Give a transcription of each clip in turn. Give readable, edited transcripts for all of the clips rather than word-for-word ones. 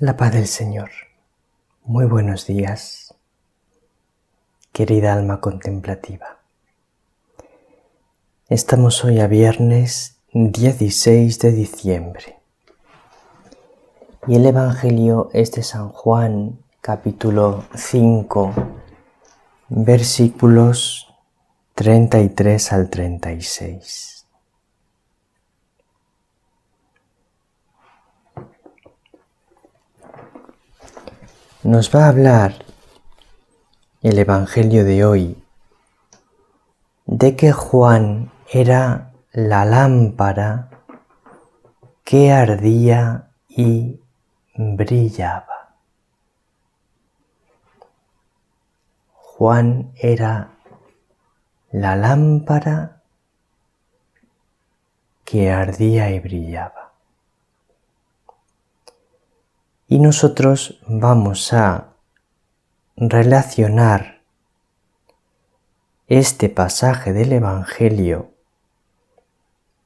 La paz del Señor. Muy buenos días, querida alma contemplativa. Estamos hoy a viernes 16 de diciembre y el Evangelio es de San Juan, capítulo 5, versículos 33 al 36. Nos va a hablar el Evangelio de hoy de que Juan era la lámpara que ardía y brillaba. Juan era la lámpara que ardía y brillaba. Y nosotros vamos a relacionar este pasaje del Evangelio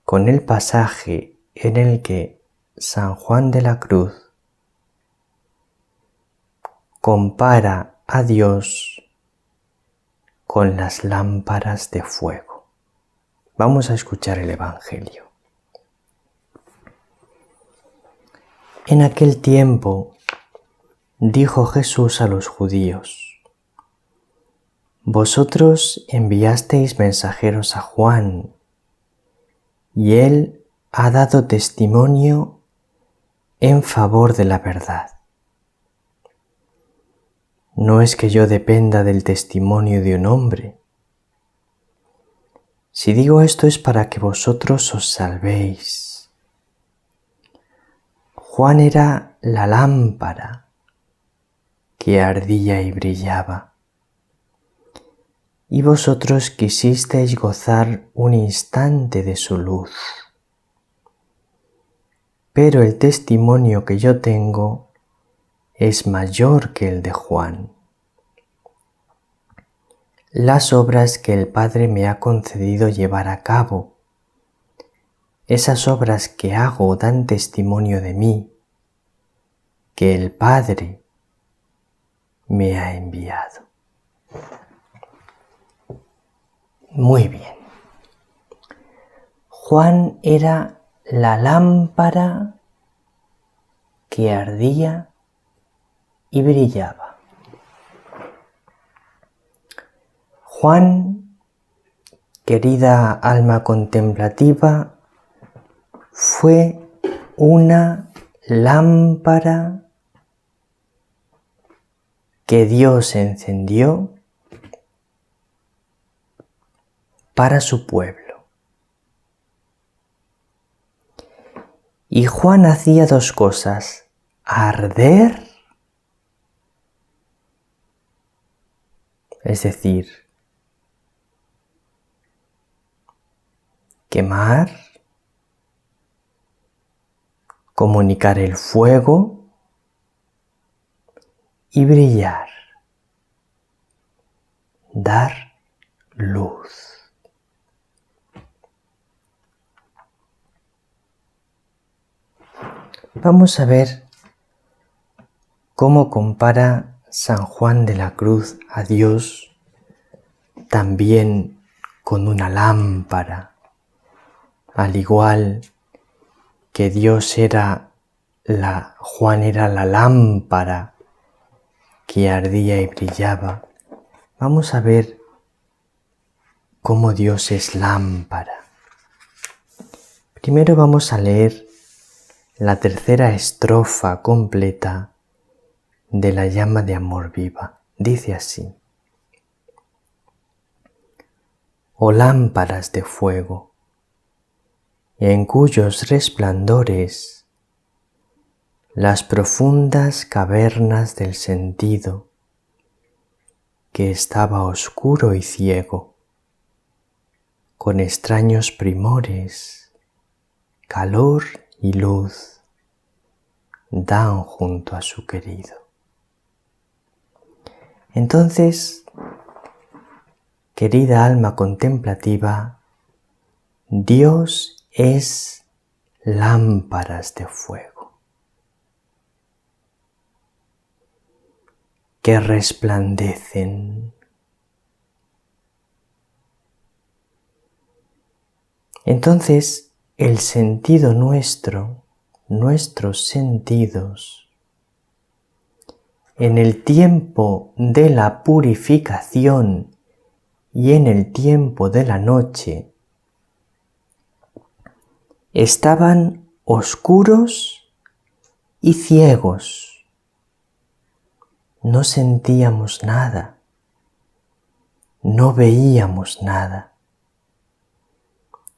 con el pasaje en el que San Juan de la Cruz compara a Dios con las lámparas de fuego. Vamos a escuchar el Evangelio. En aquel tiempo dijo Jesús a los judíos: Vosotros enviasteis mensajeros a Juan, y él ha dado testimonio en favor de la verdad. No es que yo dependa del testimonio de un hombre. Si digo esto es para que vosotros os salvéis. Juan era la lámpara que ardía y brillaba, y vosotros quisisteis gozar un instante de su luz. Pero el testimonio que yo tengo es mayor que el de Juan. Las obras que el Padre me ha concedido llevar a cabo, esas obras que hago dan testimonio de mí, que el Padre me ha enviado. Muy bien. Juan era la lámpara que ardía y brillaba. Juan, querida alma contemplativa, fue una lámpara que Dios encendió para su pueblo. Y Juan hacía dos cosas: arder, es decir, quemar, comunicar el fuego, y brillar, dar luz. Vamos a ver cómo compara San Juan de la Cruz a Dios también con una lámpara, al igual que Juan era la lámpara que ardía y brillaba. Vamos a ver cómo Dios es lámpara. Primero vamos a leer la tercera estrofa completa de la llama de amor viva. Dice así: Oh lámparas de fuego, en cuyos resplandores las profundas cavernas del sentido, que estaba oscuro y ciego, con extraños primores, calor y luz, dan junto a su querido. Entonces, querida alma contemplativa, Dios es lámparas de fuego. que resplandecen. Entonces, el sentido nuestro, nuestros sentidos, en el tiempo de la purificación y en el tiempo de la noche, estaban oscuros y ciegos. No sentíamos nada, no veíamos nada.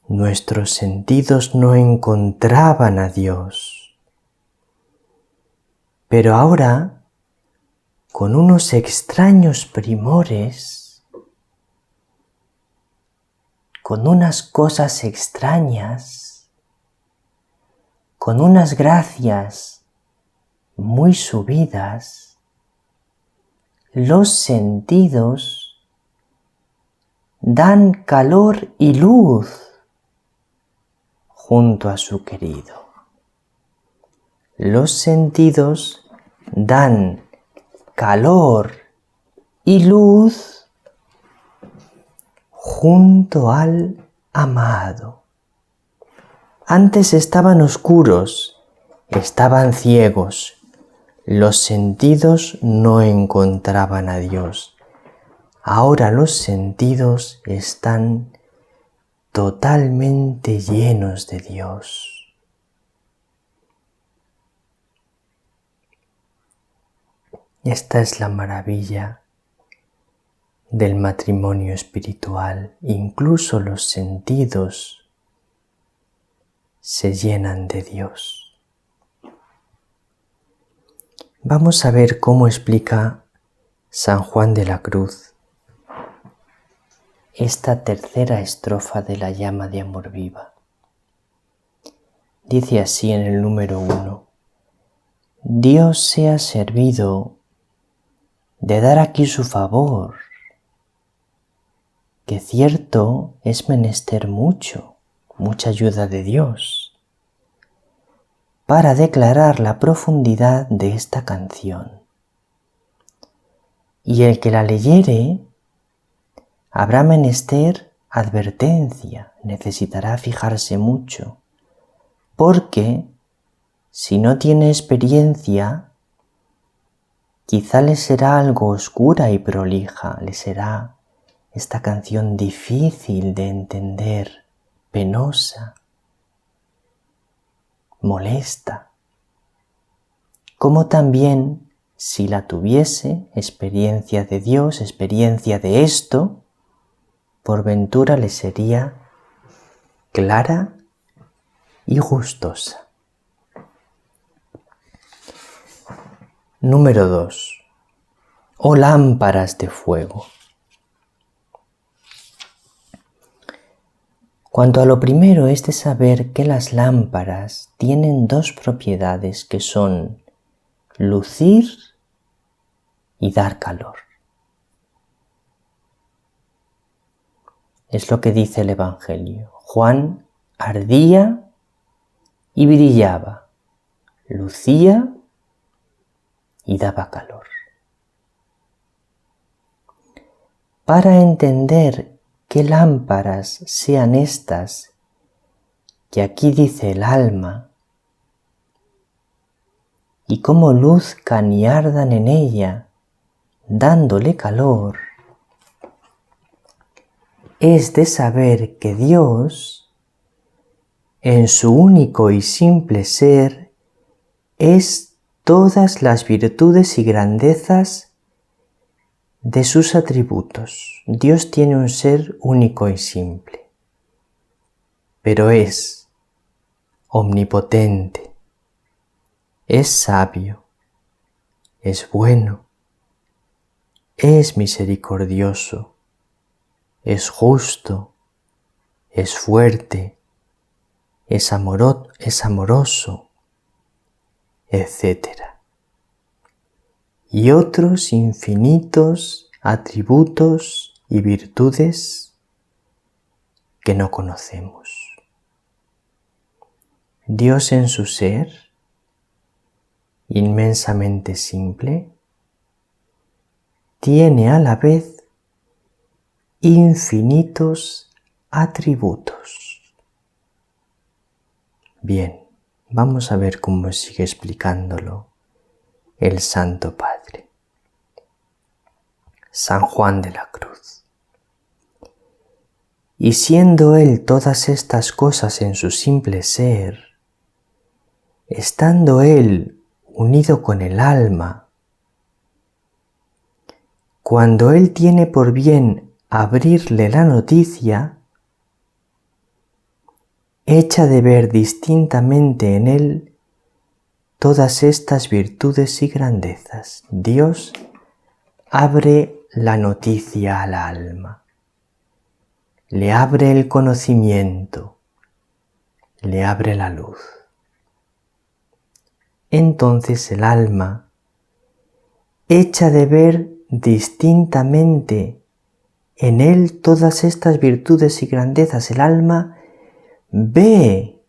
Nuestros sentidos no encontraban a Dios. Pero ahora, con unos extraños primores, con unas cosas extrañas, con unas gracias muy subidas, los sentidos dan calor y luz junto a su querido. Los sentidos dan calor y luz junto al amado. Antes estaban oscuros, estaban ciegos, los sentidos no encontraban a Dios. Ahora los sentidos están totalmente llenos de Dios. Esta es la maravilla del matrimonio espiritual. Incluso los sentidos se llenan de Dios. Vamos a ver cómo explica San Juan de la Cruz esta tercera estrofa de la llama de amor viva. Dice así en el número 1: Dios sea servido de dar aquí su favor, que cierto es menester mucha ayuda de Dios, para declarar la profundidad de esta canción. Y el que la leyere habrá menester advertencia, necesitará fijarse mucho, porque si no tiene experiencia, quizá le será algo oscura y prolija, le será esta canción difícil de entender, penosa, molesta, como también si la tuviese experiencia de Dios, experiencia de esto, por ventura le sería clara y gustosa. Número 2. Oh lámparas de fuego. Cuanto a lo primero es de saber que las lámparas tienen dos propiedades que son lucir y dar calor. Es lo que dice el Evangelio. Juan ardía y brillaba, lucía y daba calor. Para entender qué lámparas sean estas que aquí dice el alma, y cómo luzcan y ardan en ella, dándole calor, es de saber que Dios, en su único y simple ser, es todas las virtudes y grandezas de sus atributos. Dios tiene un ser único y simple, pero es omnipotente, es sabio, es bueno, es misericordioso, es justo, es fuerte, es amoroso, etc. Y otros infinitos atributos y virtudes que no conocemos. Dios en su ser, inmensamente simple, tiene a la vez infinitos atributos. Bien, vamos a ver cómo sigue explicándolo el Santo Padre. San Juan de la Cruz. Y siendo Él todas estas cosas en su simple ser, estando Él unido con el alma, cuando Él tiene por bien abrirle la noticia, echa de ver distintamente en Él todas estas virtudes y grandezas. Dios abre la noticia al alma, le abre el conocimiento, le abre la luz. Entonces el alma echa de ver distintamente en Él todas estas virtudes y grandezas. El alma ve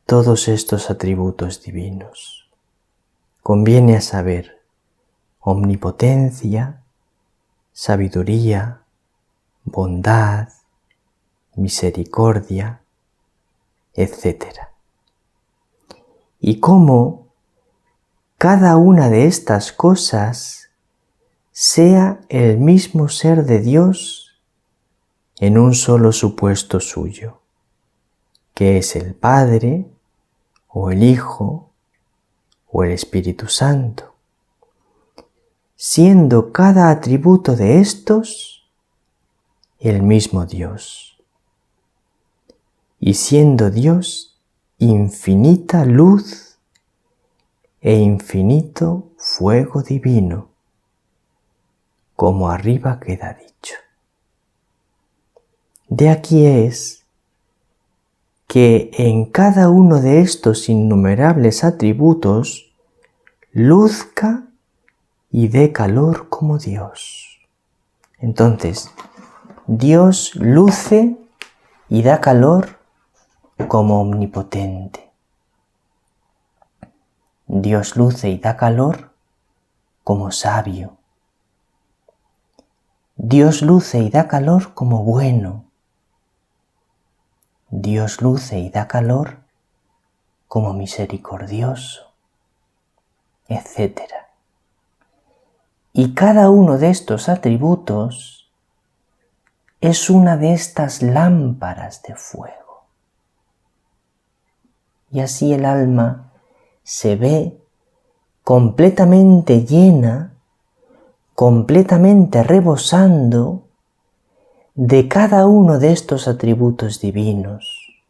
todos estos atributos divinos. Conviene a saber omnipotencia, sabiduría, bondad, misericordia, etc. Y cómo cada una de estas cosas sea el mismo ser de Dios en un solo supuesto suyo, que es el Padre, o el Hijo, o el Espíritu Santo, siendo cada atributo de estos el mismo Dios, y siendo Dios infinita luz e infinito fuego divino, como arriba queda dicho. De aquí es que en cada uno de estos innumerables atributos luzca y dé calor como Dios. Entonces, Dios luce y da calor como omnipotente. Dios luce y da calor como sabio. Dios luce y da calor como bueno. Dios luce y da calor como misericordioso, etc. Y cada uno de estos atributos es una de estas lámparas de fuego. Y así el alma se ve completamente llena, completamente rebosando de cada uno de estos atributos divinos,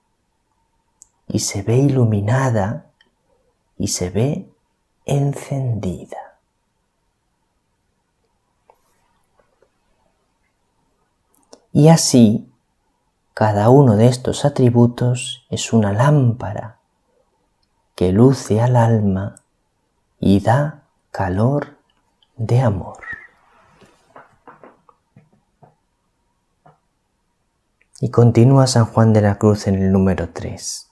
y se ve iluminada y se ve encendida. Y así, cada uno de estos atributos es una lámpara que luce al alma y da calor de amor. Y continúa San Juan de la Cruz en el número 3.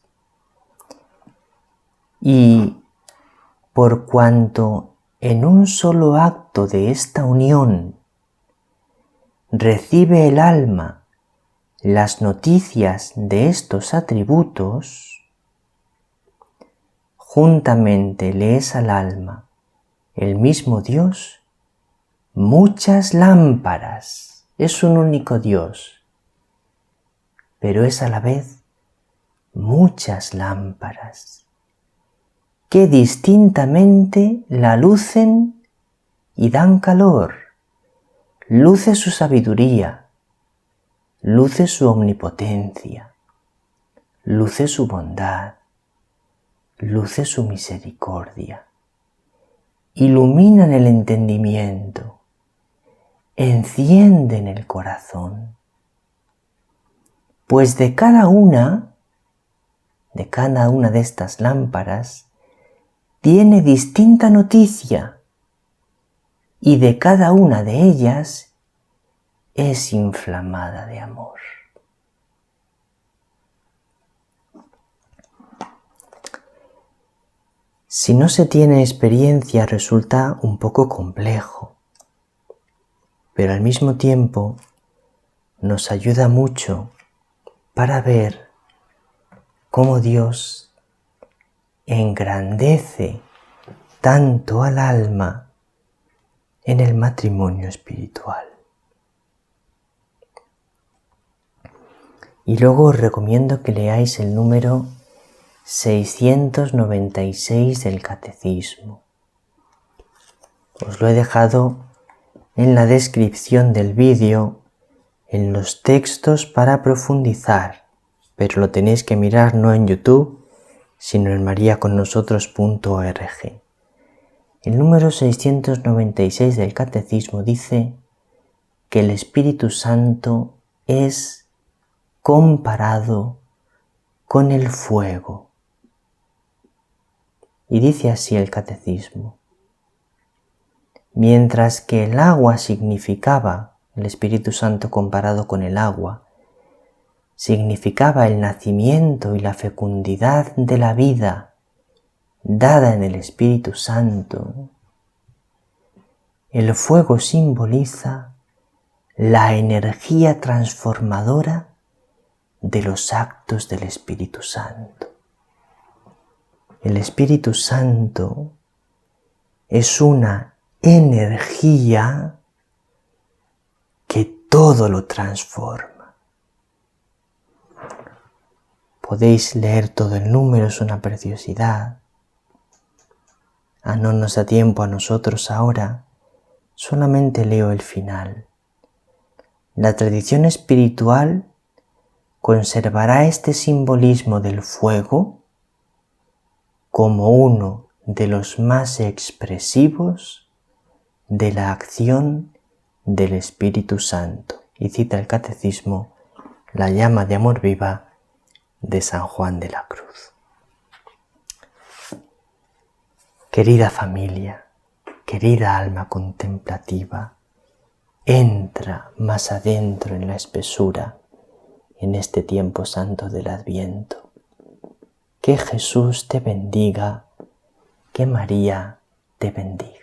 Y por cuanto en un solo acto de esta unión recibe el alma las noticias de estos atributos, juntamente le es al alma el mismo Dios muchas lámparas. Es un único Dios, pero es a la vez muchas lámparas que distintamente la lucen y dan calor. Luce su sabiduría, luce su omnipotencia, luce su bondad, luce su misericordia, iluminan el entendimiento, encienden el corazón. Pues de cada una de estas lámparas tiene distinta noticia, y de cada una de ellas es inflamada de amor. Si no se tiene experiencia resulta un poco complejo, pero al mismo tiempo nos ayuda mucho para ver cómo Dios engrandece tanto al alma en el matrimonio espiritual. Y luego os recomiendo que leáis el número 696 del Catecismo. Os lo he dejado en la descripción del vídeo, en los textos para profundizar, pero lo tenéis que mirar no en YouTube, sino en mariaconnosotros.org. El número 696 del Catecismo dice que el Espíritu Santo es comparado con el fuego. Y dice así el Catecismo: mientras que el agua significaba, el Espíritu Santo comparado con el agua, significaba el nacimiento y la fecundidad de la vida dada en el Espíritu Santo, el fuego simboliza la energía transformadora de los actos del Espíritu Santo. El Espíritu Santo es una energía que todo lo transforma. Podéis leer todo el número, es una preciosidad. No nos da tiempo a nosotros ahora, solamente leo el final. La tradición espiritual conservará este simbolismo del fuego como uno de los más expresivos de la acción del Espíritu Santo. Y cita el Catecismo la llama de amor viva de San Juan de la Cruz. Querida familia, querida alma contemplativa, entra más adentro en la espesura en este tiempo santo del Adviento. Que Jesús te bendiga, que María te bendiga.